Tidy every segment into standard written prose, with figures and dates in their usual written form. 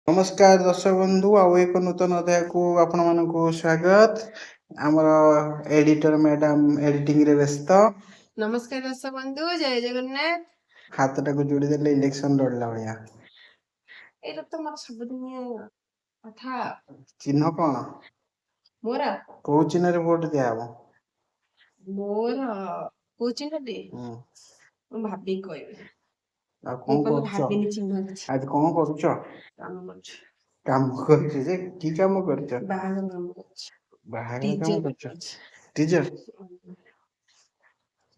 नमस्कार दर्शक बंधु आउ एक नूतन अध्याय को आपण मानकु स्वागत आमर एडिटर मैडम एडिटिंग रे व्यस्त नमस्कार दर्शक बंधु जय जगन्नाथ हाथ को जोड़ी देले इलेक्शन लड़ला भैया एटा तो मोर सबदिन कथा चिन्ह कौन मोर को चिन्ह रे वोट दिया हबो मोर कोचिन दे मैं भाबी कहबी आ कोन भाबिनी चिन्ह करछ आज कोन करूछ काम करछ जे की काम करछ बाहर काम करछ टीचर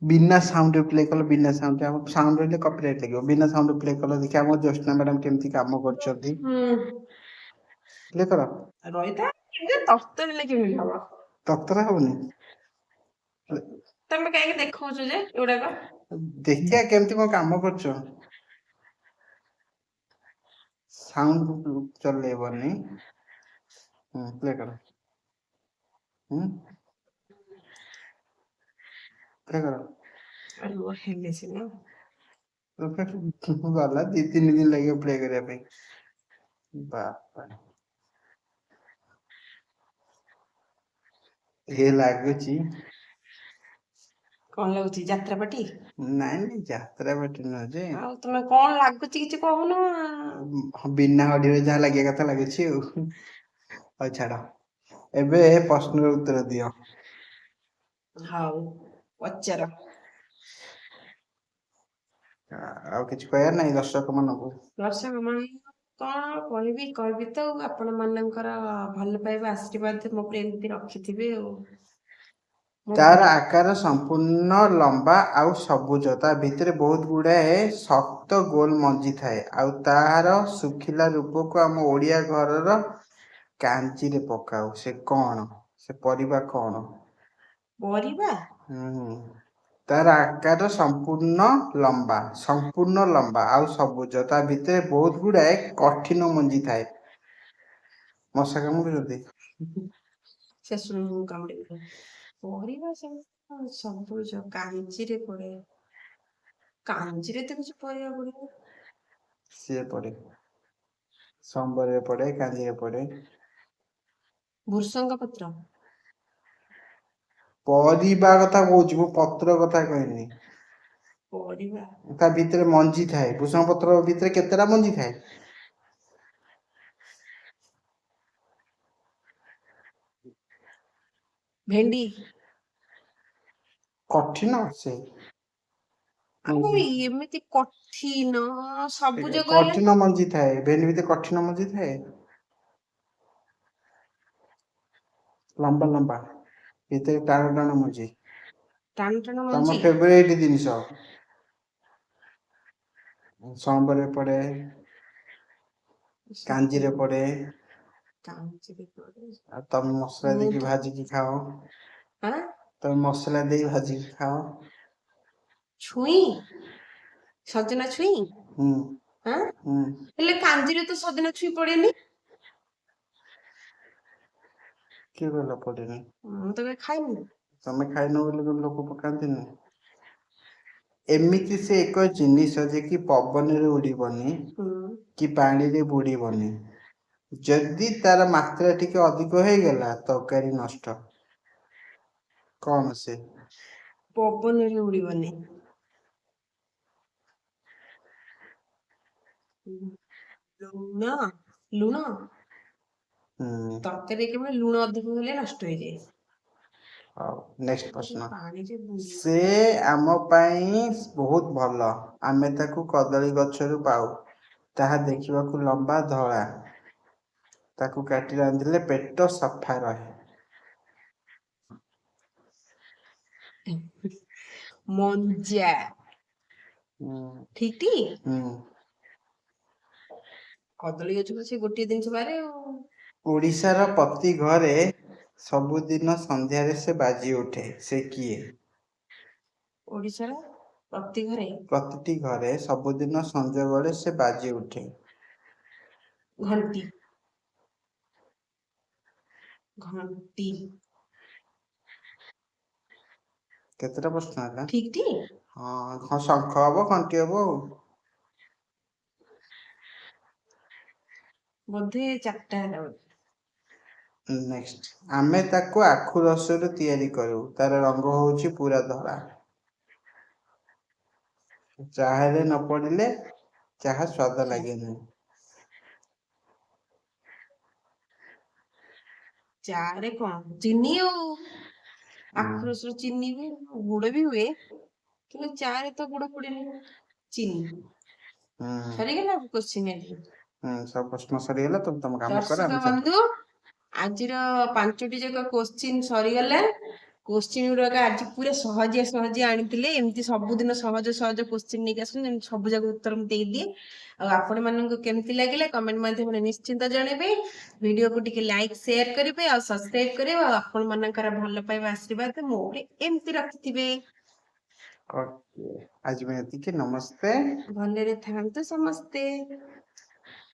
बिना साउंड प्ले कल बिना साउंड हम साउंड रहले कॉपीराइट लागो बिना साउंड प्ले कल देखि हम ज्योत्सना मैडम केमती काम करछथि प्ले कर रहिता के तत्तरले केमि हबो तत्तरा होनी तमे काहे देखौछ जे एडा का देखिया केमती को काम करछ साउंड चलेबनी प्ले कर प्ले कर अरे वो हेले से ना वाला 2-3 दिन लगे प्ले करिया पे बाप हे लागुची कोन लागुची यात्रा पाटी नहीं यात्रा पाटी न जे आ तमे कोन लागुची किछ कहूनो बिना ऑडियो जहा लगे कथा लागुची ओ छाड़ एबे प्रश्न उत्तर दियो हाउ पचार आ किछ कहया नहीं दर्शक मनकु कौन कहबी तो आपण मानकर भल पाइबा आशीर्वाद मो पर एमती रखिथिबे तार आकार संपूर्ण लंबा आउ सबुज ता भितर बहुत गुड़ाए शक्त गोल मंजी थाए आउ तार सुखिला रूप को आम ओडिया घरर कांची रे पकाऊ से कौन से परिबा कौन परिबा तार आकार संपूर्ण लंबा आउ सबुज ता भितर बहुत गुड़ाए कठिन मंजी थाए मशा कामुडुछथि से सुन कामुडी परिबा सबुज कांची रे पड़े कांची रे तो कुछ परिबा पड़े से पड़े संबर रे पड़े कांजी रे पड़े भृसंग पत्र परिबा कथा कहूची मु पत्र कथा कहनी परिबा ता भितर मंजी थाए भृसंग पत्र भितर केतेटा मंजी थाए भेंडी कठिन से एमती कठिन सबुज कठिन मंजी थाए भेंडी भितर कठिन मंजी थाए लंबा लंबा भितर टाण टाण मंजी टाण टाण तम मंजी फेवरेट जिनिस सांबर रे पड़े कांजी रे पड़े तम मसला देके भाजी की खाओ तम मसला दे भाजी की खाओ छुई सजना छुई हेले कांजी रे तो सजना छुई पड़ेनी के बोला पड़ेनी ମୁଁ ତ ଖାଇନି ତମେ ଖାଇନ ବୋଲି ଲୋକ ପକାନ୍ତିନି एमिति से एक जिनिस जे कि पवन रे उड़ीबनी कि पानी रे बुड़ीबनी जदि तार मात्रा टिके अधिक हो गला तरकारी नष्ट कौन से पवन रे उड़ीबनी लुण लुण तरकारी केवल लुण अधिक हेले नष्ट हो जाए नेक्स्ट प्रश्न से आम पाई बहुत भल आमे ताकू कदली गछरु पाऊ ताहा देखिबाकू लंबा धळा ताकू काटी रांधिले पेट सफा रहे मंजा ठीक टी कदली गछ से गोटे दिन बारे ओडिशा रो प्रति घरे सबुदिन संध्या रे से बाजी उठे से किए ओडिशा रो प्रति घरे प्रतिटी घरे सबुदिन संध्या बेले से बाजी उठे घंटी घंटी केतेटा प्रश्न है ठीक टी हां शंख हबो घंटी हबो ବୋଧେ 4ଟା ହେଲା ବୋଧେ। ନେକ୍ସଟ, ଆମେ ତାକୁ ଆଖୁ ରସରୁ ତିଆରି କରୁ, ତାର ରଙ୍ଗ ହଉଛି ପୁରା ଧଳା। ଚାହାରେ ନ ପଡିଲେ ଚାହା ସ୍ୱାଦ ଲାଗେନି। ଚାରେ କଣ ଚିନି ଆଉ ଆଖୁ ରସରୁ ଚିନି ବି ଗୁଡ ବି ହୁଏ, କିନ୍ତୁ ଚାରେ ତ ଗୁଡ ପଡେନି, ଚିନି। ସରିଗଲା କୋଶ୍ଚିନ୍ ଏଠି। ସବୁ ପ୍ରଶ୍ନ ସରିଗଲା, ତମ ତମ କାମ କର। ଦର୍ଶକ ବନ୍ଧୁ, ଆଜିର 5ଟି ଯାକ କୋଶ୍ଚିନ୍ ସରିଗଲା। କୋଶ୍ଚିନ୍ ଗୁଡାକ ଆଜି ପୁରା ସହଜିଆ ସହଜିଆ ଆଣିଥିଲେ। ଏମିତି ସବୁଦିନ ସହଜ ସହଜ କୋଶ୍ଚିନ୍ ନେଇକି ଆସୁଛନ୍ତି, ଏମିତି ସବୁ ଯାକ ଉତ୍ତର ମୁଁ ଦେଇଦିଏ। ଆଉ ଆପଣ ମାନଙ୍କୁ କେମିତି ଲାଗିଲା କମେଣ୍ଟ ମାଧ୍ୟମରେ ନିଶ୍ଚିନ୍ତ ଜଣେଇବେ। ଭିଡିଓକୁ ଟିକେ ଲାଇକ୍ ସେୟାର କରିବେ ଆଉ ସବସ୍କ୍ରାଇବ କରିବେ, ଆଉ ଆପଣ ମାନଙ୍କର ଭଲ ପାଇବା ଆଶୀର୍ବାଦ ମୋ ଉପରେ ଏମିତି ରଖିଥିବେ। ଓକେ, ଆଜି ପାଇଁ ଏତିକି। ନମସ୍ତେ, ଭଲରେ ଥାଆନ୍ତୁ ସମସ୍ତେ।